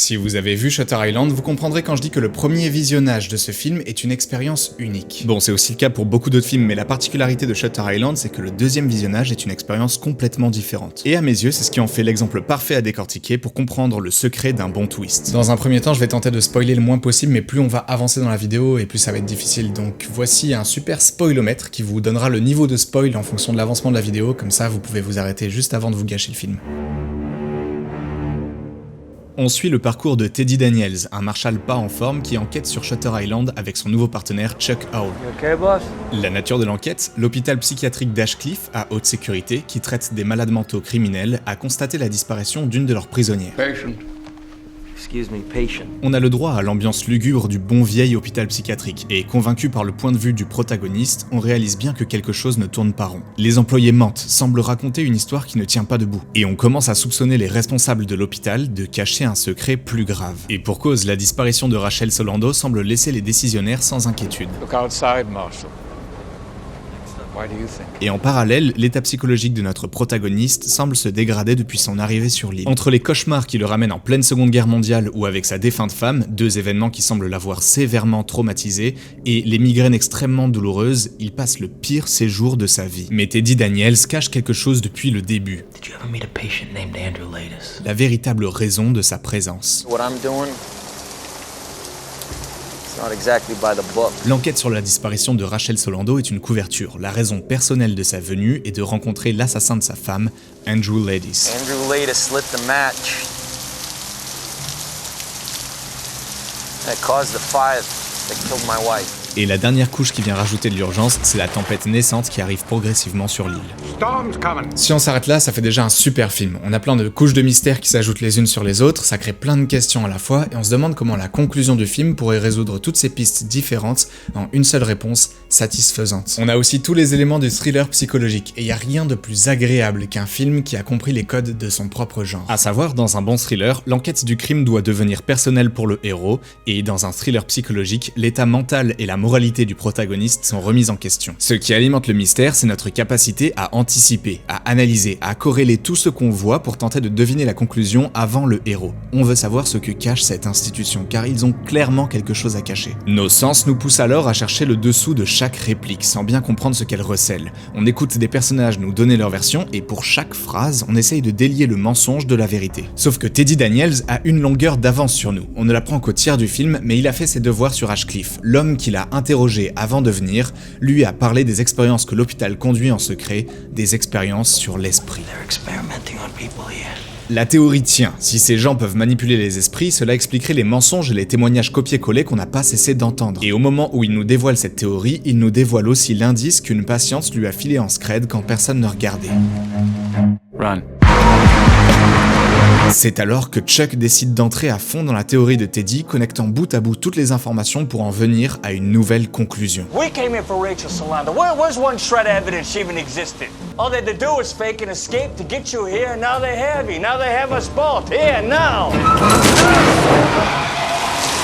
Si vous avez vu Shutter Island, vous comprendrez quand je dis que le premier visionnage de ce film est une expérience unique. Bon, c'est aussi le cas pour beaucoup d'autres films, mais la particularité de Shutter Island, c'est que le deuxième visionnage est une expérience complètement différente. Et à mes yeux, c'est ce qui en fait l'exemple parfait à décortiquer pour comprendre le secret d'un bon twist. Dans un premier temps, je vais tenter de spoiler le moins possible, mais plus on va avancer dans la vidéo et plus ça va être difficile. Donc voici un super spoilomètre qui vous donnera le niveau de spoil en fonction de l'avancement de la vidéo, comme ça vous pouvez vous arrêter juste avant de vous gâcher le film. On suit le parcours de Teddy Daniels, un marshal pas en forme qui enquête sur Shutter Island avec son nouveau partenaire Chuck Howell. Okay, boss? La nature de l'enquête, l'hôpital psychiatrique d'Ashcliffe, à haute sécurité, qui traite des malades mentaux criminels, a constaté la disparition d'une de leurs prisonnières. Patient. Excuse me, patient. On a le droit à l'ambiance lugubre du bon vieil hôpital psychiatrique, et convaincu par le point de vue du protagoniste, on réalise bien que quelque chose ne tourne pas rond. Les employés mentent, semblent raconter une histoire qui ne tient pas debout, et on commence à soupçonner les responsables de l'hôpital de cacher un secret plus grave. Et pour cause, la disparition de Rachel Solando semble laisser les décisionnaires sans inquiétude. Look outside, Marshal. Why do you think? Et en parallèle, l'état psychologique de notre protagoniste semble se dégrader depuis son arrivée sur l'île. Entre les cauchemars qui le ramènent en pleine Seconde Guerre mondiale ou avec sa défunte femme, deux événements qui semblent l'avoir sévèrement traumatisé, et les migraines extrêmement douloureuses, il passe le pire séjour de sa vie. Mais Teddy Daniels cache quelque chose depuis le début. Did you ever meet a patient named Andrew Latus? La véritable raison de sa présence. What I'm doing, it's not exactly by the book. L'enquête sur la disparition de Rachel Solando est une couverture. La raison personnelle de sa venue est de rencontrer l'assassin de sa femme, Andrew Latus. Andrew Latus lit the match that caused the fire that killed my wife. Et la dernière couche qui vient rajouter de l'urgence, c'est la tempête naissante qui arrive progressivement sur l'île. Storm's coming. Si on s'arrête là, ça fait déjà un super film. On a plein de couches de mystères qui s'ajoutent les unes sur les autres, ça crée plein de questions à la fois, et on se demande comment la conclusion du film pourrait résoudre toutes ces pistes différentes en une seule réponse satisfaisante. On a aussi tous les éléments du thriller psychologique, et y a rien de plus agréable qu'un film qui a compris les codes de son propre genre. À savoir, dans un bon thriller, l'enquête du crime doit devenir personnelle pour le héros, et dans un thriller psychologique, l'état mental et la moralité du protagoniste sont remises en question. Ce qui alimente le mystère, c'est notre capacité à anticiper, à analyser, à corréler tout ce qu'on voit pour tenter de deviner la conclusion avant le héros. On veut savoir ce que cache cette institution, car ils ont clairement quelque chose à cacher. Nos sens nous poussent alors à chercher le dessous de chaque réplique, sans bien comprendre ce qu'elle recèle. On écoute des personnages nous donner leur version, et pour chaque phrase, on essaye de délier le mensonge de la vérité. Sauf que Teddy Daniels a une longueur d'avance sur nous. On ne l'apprend qu'au tiers du film, mais il a fait ses devoirs sur Ashcliffe. L'homme qui l'a interrogé avant de venir, lui a parlé des expériences que l'hôpital conduit en secret, des expériences sur l'esprit. They're experimenting on people here. La théorie tient, si ces gens peuvent manipuler les esprits, cela expliquerait les mensonges et les témoignages copiés-collés qu'on n'a pas cessé d'entendre. Et au moment où il nous dévoile cette théorie, il nous dévoile aussi l'indice qu'une patiente lui a filé en scred quand personne ne regardait. Run. C'est alors que Chuck décide d'entrer à fond dans la théorie de Teddy, connectant bout à bout toutes les informations pour en venir à une nouvelle conclusion. We came in for Rachel Solando. Where's one shred of evidence she even existed? All they had to do was fake an escape to get you here, and now they have you. Now they have us both. Here, now!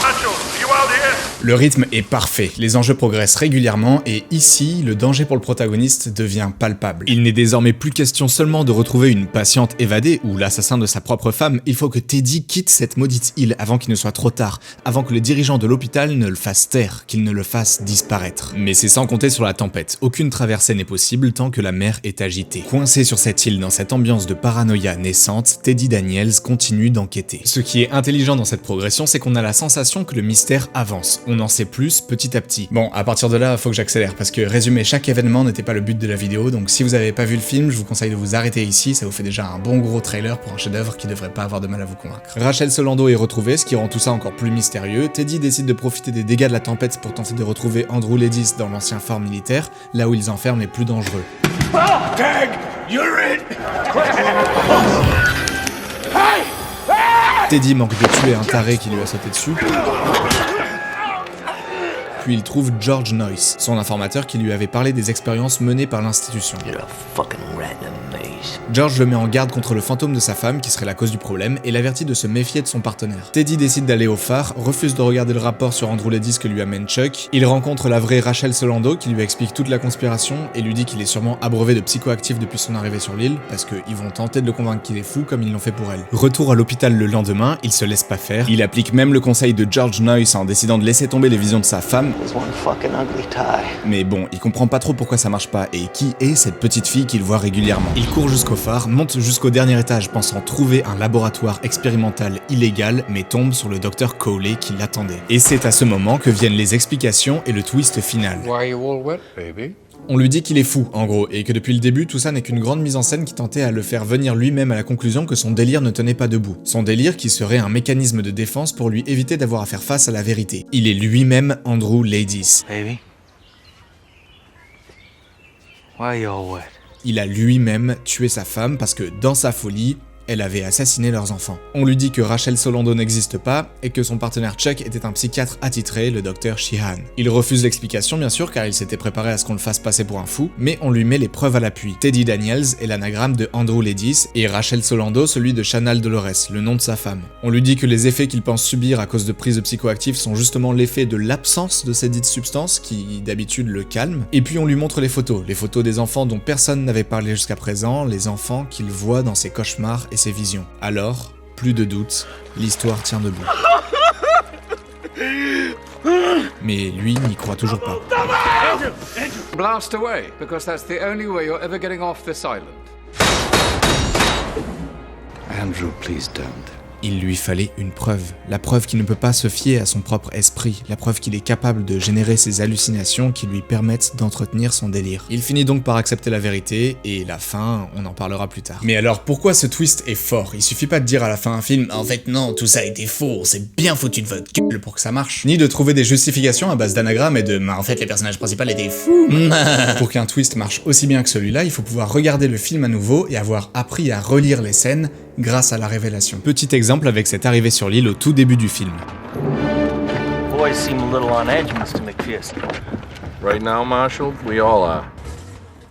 Nacho, are you out here? Le rythme est parfait, les enjeux progressent régulièrement et ici, le danger pour le protagoniste devient palpable. Il n'est désormais plus question seulement de retrouver une patiente évadée ou l'assassin de sa propre femme, il faut que Teddy quitte cette maudite île avant qu'il ne soit trop tard, avant que les dirigeants de l'hôpital ne le fassent taire, qu'ils ne le fassent disparaître. Mais c'est sans compter sur la tempête, aucune traversée n'est possible tant que la mer est agitée. Coincé sur cette île dans cette ambiance de paranoïa naissante, Teddy Daniels continue d'enquêter. Ce qui est intelligent dans cette progression, c'est qu'on a la sensation que le mystère avance. On en sait plus petit à petit. Bon, à partir de là, faut que j'accélère, parce que résumer chaque événement n'était pas le but de la vidéo, donc si vous avez pas vu le film, je vous conseille de vous arrêter ici, ça vous fait déjà un bon gros trailer pour un chef-d'œuvre qui devrait pas avoir de mal à vous convaincre. Rachel Solando est retrouvée, ce qui rend tout ça encore plus mystérieux. Teddy décide de profiter des dégâts de la tempête pour tenter de retrouver Andrew Latus dans l'ancien fort militaire, là où ils enferment les plus dangereux. Tag, you're it. Teddy manque de tuer un taré qui lui a sauté dessus. Puis il trouve George Noyce, son informateur qui lui avait parlé des expériences menées par l'institution. You're a fucking rat in a maze. George le met en garde contre le fantôme de sa femme qui serait la cause du problème et l'avertit de se méfier de son partenaire. Teddy décide d'aller au phare, refuse de regarder le rapport sur Andrew Ladis que lui amène Chuck. Il rencontre la vraie Rachel Solando qui lui explique toute la conspiration et lui dit qu'il est sûrement abreuvé de psychoactifs depuis son arrivée sur l'île parce qu'ils vont tenter de le convaincre qu'il est fou comme ils l'ont fait pour elle. Retour à l'hôpital le lendemain, il se laisse pas faire. Il applique même le conseil de George Noyce en décidant de laisser tomber les visions de sa femme. Mais bon, il comprend pas trop pourquoi ça marche pas et qui est cette petite fille qu'il voit régulièrement. Il court jusqu'au phare, monte jusqu'au dernier étage pensant trouver un laboratoire expérimental illégal mais tombe sur le docteur Cowley qui l'attendait. Et c'est à ce moment que viennent les explications et le twist final. Why are you all wet, baby? On lui dit qu'il est fou, en gros, et que depuis le début, tout ça n'est qu'une grande mise en scène qui tentait à le faire venir lui-même à la conclusion que son délire ne tenait pas debout. Son délire qui serait un mécanisme de défense pour lui éviter d'avoir à faire face à la vérité. Il est lui-même Andrew Ladis. Baby? Why are you all wet? Il a lui-même tué sa femme parce que, dans sa folie, elle avait assassiné leurs enfants. On lui dit que Rachel Solando n'existe pas et que son partenaire Chuck était un psychiatre attitré, le docteur Sheehan. Il refuse l'explication bien sûr car il s'était préparé à ce qu'on le fasse passer pour un fou, mais on lui met les preuves à l'appui. Teddy Daniels est l'anagramme de Andrew Ladis et Rachel Solando celui de Chanal Dolores, le nom de sa femme. On lui dit que les effets qu'il pense subir à cause de prise de psychoactifs sont justement l'effet de l'absence de ces dites substances qui d'habitude le calment. Et puis on lui montre les photos des enfants dont personne n'avait parlé jusqu'à présent, les enfants qu'il voit dans ses cauchemars et ses visions. Alors, plus de doute, l'histoire tient debout. Mais lui n'y croit toujours pas. Blast away, because that's the only way you're ever getting off this island. Andrew, please don't. Il lui fallait une preuve. La preuve qu'il ne peut pas se fier à son propre esprit. La preuve qu'il est capable de générer ces hallucinations qui lui permettent d'entretenir son délire. Il finit donc par accepter la vérité, et la fin, on en parlera plus tard. Mais alors, pourquoi ce twist est fort? Il suffit pas de dire à la fin d'un film « En fait non, tout ça était faux, c'est bien foutu de votre gueule pour que ça marche », ni de trouver des justifications à base d'anagrammes et de « En fait, les personnages principaux étaient fous ». Pour qu'un twist marche aussi bien que celui-là, il faut pouvoir regarder le film à nouveau et avoir appris à relire les scènes grâce à la révélation. Petit exemple avec cette arrivée sur l'île au tout début du film. Boys seem a little on edge, Mr. McPherson. Right now, Marshall, we all are.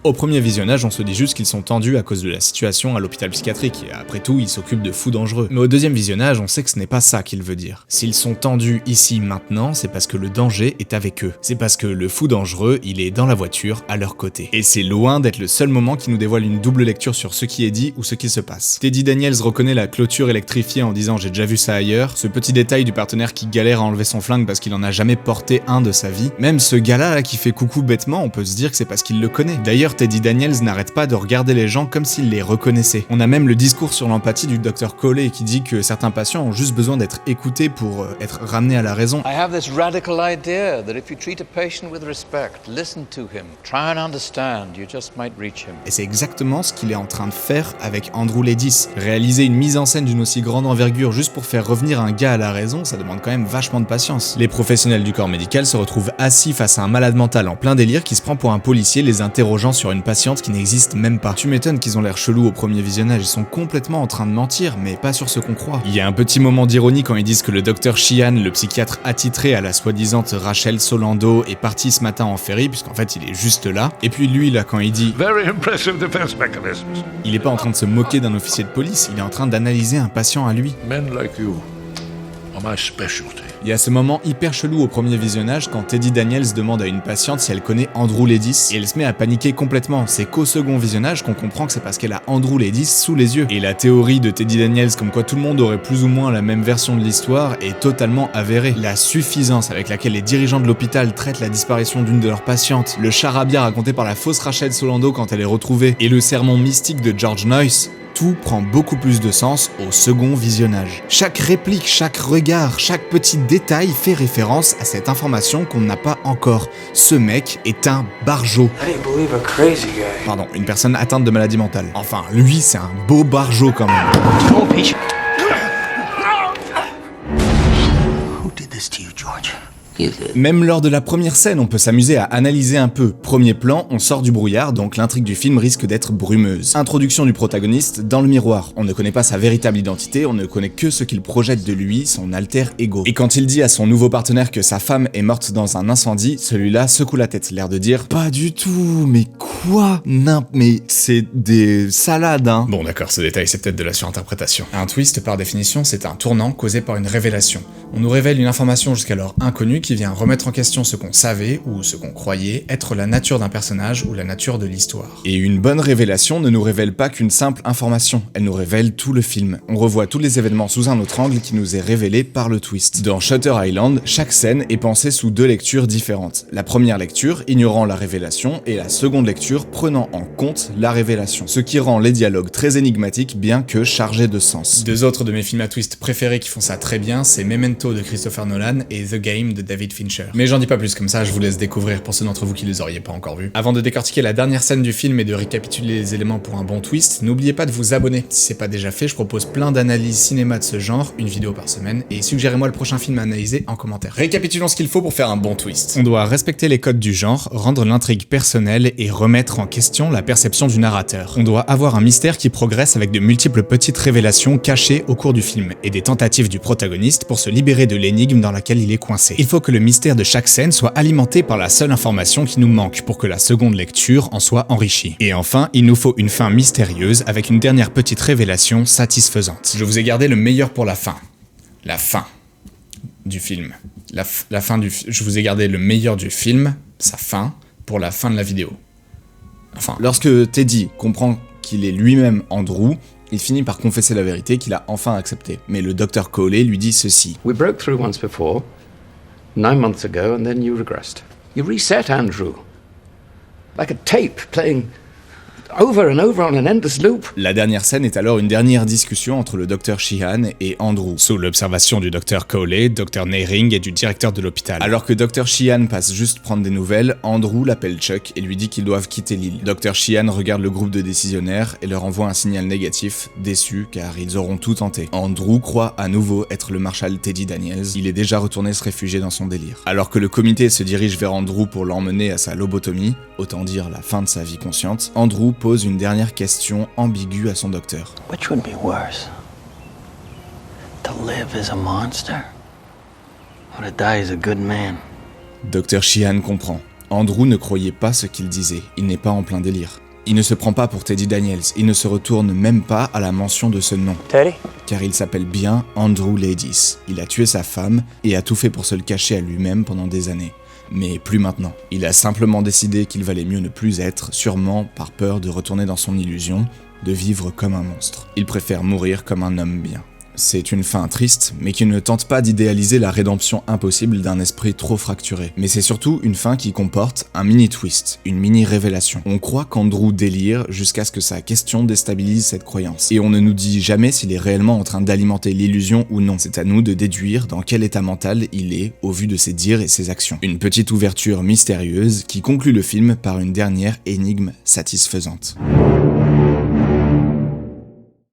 Au premier visionnage, on se dit juste qu'ils sont tendus à cause de la situation à l'hôpital psychiatrique, et après tout, ils s'occupent de fous dangereux. Mais au deuxième visionnage, on sait que ce n'est pas ça qu'il veut dire. S'ils sont tendus ici maintenant, c'est parce que le danger est avec eux. C'est parce que le fou dangereux, il est dans la voiture, à leur côté. Et c'est loin d'être le seul moment qui nous dévoile une double lecture sur ce qui est dit ou ce qui se passe. Teddy Daniels reconnaît la clôture électrifiée en disant « j'ai déjà vu ça ailleurs », ce petit détail du partenaire qui galère à enlever son flingue parce qu'il en a jamais porté un de sa vie. Même ce gars-là qui fait coucou bêtement, on peut se dire que c'est parce qu'il le connaît. D'ailleurs, Teddy Daniels n'arrête pas de regarder les gens comme s'il les reconnaissait. On a même le discours sur l'empathie du Dr Cowley qui dit que certains patients ont juste besoin d'être écoutés pour être ramenés à la raison. I have this radical idea that if you treat a patient with respect, listen to him, try and understand, you just might reach him. Et c'est exactement ce qu'il est en train de faire avec Andrew Ladis. Réaliser une mise en scène d'une aussi grande envergure juste pour faire revenir un gars à la raison, ça demande quand même vachement de patience. Les professionnels du corps médical se retrouvent assis face à un malade mental en plein délire qui se prend pour un policier les interrogeant sur une patiente qui n'existe même pas. Tu m'étonnes qu'ils ont l'air chelous au premier visionnage, ils sont complètement en train de mentir, mais pas sur ce qu'on croit. Il y a un petit moment d'ironie quand ils disent que le docteur Sheehan, le psychiatre attitré à la soi-disant Rachel Solando, est parti ce matin en ferry, puisqu'en fait il est juste là. Et puis lui là, quand il dit Very impressive defense mechanisms. il est pas en train de se moquer d'un officier de police, il est en train d'analyser un patient à lui. Men like you are my specialty. Il y a ce moment hyper chelou au premier visionnage quand Teddy Daniels demande à une patiente si elle connaît Andrew Ladis et elle se met à paniquer complètement. C'est qu'au second visionnage qu'on comprend que c'est parce qu'elle a Andrew Ladis sous les yeux. Et la théorie de Teddy Daniels comme quoi tout le monde aurait plus ou moins la même version de l'histoire est totalement avérée. La suffisance avec laquelle les dirigeants de l'hôpital traitent la disparition d'une de leurs patientes, le charabia raconté par la fausse Rachel Solando quand elle est retrouvée et le sermon mystique de George Noyce, tout prend beaucoup plus de sens au second visionnage. Chaque réplique, chaque regard, chaque petit détail fait référence à cette information qu'on n'a pas encore. Ce mec est un barjot. Pardon, une personne atteinte de maladie mentale. Enfin, lui, c'est un beau barjot quand même. Who did this to you, George? Même lors de la première scène, on peut s'amuser à analyser un peu. Premier plan, on sort du brouillard, donc l'intrigue du film risque d'être brumeuse. Introduction du protagoniste dans le miroir. On ne connaît pas sa véritable identité, on ne connaît que ce qu'il projette de lui, son alter ego. Et quand il dit à son nouveau partenaire que sa femme est morte dans un incendie, celui-là secoue la tête, l'air de dire « Pas du tout, mais quoi ? Mais c'est des salades, hein !» Bon d'accord, ce détail c'est peut-être de la surinterprétation. Un twist, par définition, c'est un tournant causé par une révélation. On nous révèle une information jusqu'alors inconnue qui vient remettre en question ce qu'on savait, ou ce qu'on croyait, être la nature d'un personnage ou la nature de l'histoire. Et une bonne révélation ne nous révèle pas qu'une simple information, elle nous révèle tout le film. On revoit tous les événements sous un autre angle qui nous est révélé par le twist. Dans Shutter Island, chaque scène est pensée sous deux lectures différentes. La première lecture ignorant la révélation et la seconde lecture prenant en compte la révélation. Ce qui rend les dialogues très énigmatiques bien que chargés de sens. Deux autres de mes films à twist préférés qui font ça très bien, c'est Memento de Christopher Nolan et The Game de David Fincher. Mais j'en dis pas plus comme ça, je vous laisse découvrir pour ceux d'entre vous qui les auriez pas encore vus. Avant de décortiquer la dernière scène du film et de récapituler les éléments pour un bon twist, n'oubliez pas de vous abonner. Si c'est pas déjà fait, je propose plein d'analyses cinéma de ce genre, une vidéo par semaine, et suggérez-moi le prochain film à analyser en commentaire. Récapitulons ce qu'il faut pour faire un bon twist. On doit respecter les codes du genre, rendre l'intrigue personnelle et remettre en question la perception du narrateur. On doit avoir un mystère qui progresse avec de multiples petites révélations cachées au cours du film, et des tentatives du protagoniste pour se libérer de l'énigme dans laquelle il est coincé. Il faut que le mystère de chaque scène soit alimenté par la seule information qui nous manque pour que la seconde lecture en soit enrichie. Et enfin, il nous faut une fin mystérieuse avec une dernière petite révélation satisfaisante. Je vous ai gardé le meilleur pour la fin. La fin du film. Je vous ai gardé le meilleur du film, sa fin, pour la fin de la vidéo. Enfin, lorsque Teddy comprend qu'il est lui-même Andrew, il finit par confesser la vérité qu'il a enfin acceptée. Mais le Dr. Cawley lui dit ceci. We broke through once before, 9 months ago, and then you regressed. You reset Andrew. Like a tape playing over and over on an endless loop. La dernière scène est alors une dernière discussion entre le Dr. Sheehan et Andrew, sous l'observation du Dr. Cawley, Dr. Nehring et du directeur de l'hôpital. Alors que Dr. Sheehan passe juste prendre des nouvelles, Andrew l'appelle Chuck et lui dit qu'ils doivent quitter l'île. Dr. Sheehan regarde le groupe de décisionnaires et leur envoie un signal négatif, déçu car ils auront tout tenté. Andrew croit à nouveau être le marshal Teddy Daniels, il est déjà retourné se réfugier dans son délire. Alors que le comité se dirige vers Andrew pour l'emmener à sa lobotomie, autant dire la fin de sa vie consciente, Andrew pose une dernière question ambiguë à son docteur. Which would be worse? To live as a monster? Or to die as a good man? Dr. Sheehan comprend. Andrew ne croyait pas ce qu'il disait, il n'est pas en plein délire. Il ne se prend pas pour Teddy Daniels, il ne se retourne même pas à la mention de ce nom. Teddy? Car il s'appelle bien Andrew Ladis. Il a tué sa femme et a tout fait pour se le cacher à lui-même pendant des années. Mais plus maintenant. Il a simplement décidé qu'il valait mieux ne plus être, sûrement par peur de retourner dans son illusion, de vivre comme un monstre. Il préfère mourir comme un homme bien. C'est une fin triste, mais qui ne tente pas d'idéaliser la rédemption impossible d'un esprit trop fracturé. Mais c'est surtout une fin qui comporte un mini-twist, une mini-révélation. On croit qu'Andrew délire jusqu'à ce que sa question déstabilise cette croyance. Et on ne nous dit jamais s'il est réellement en train d'alimenter l'illusion ou non. C'est à nous de déduire dans quel état mental il est au vu de ses dires et ses actions. Une petite ouverture mystérieuse qui conclut le film par une dernière énigme satisfaisante.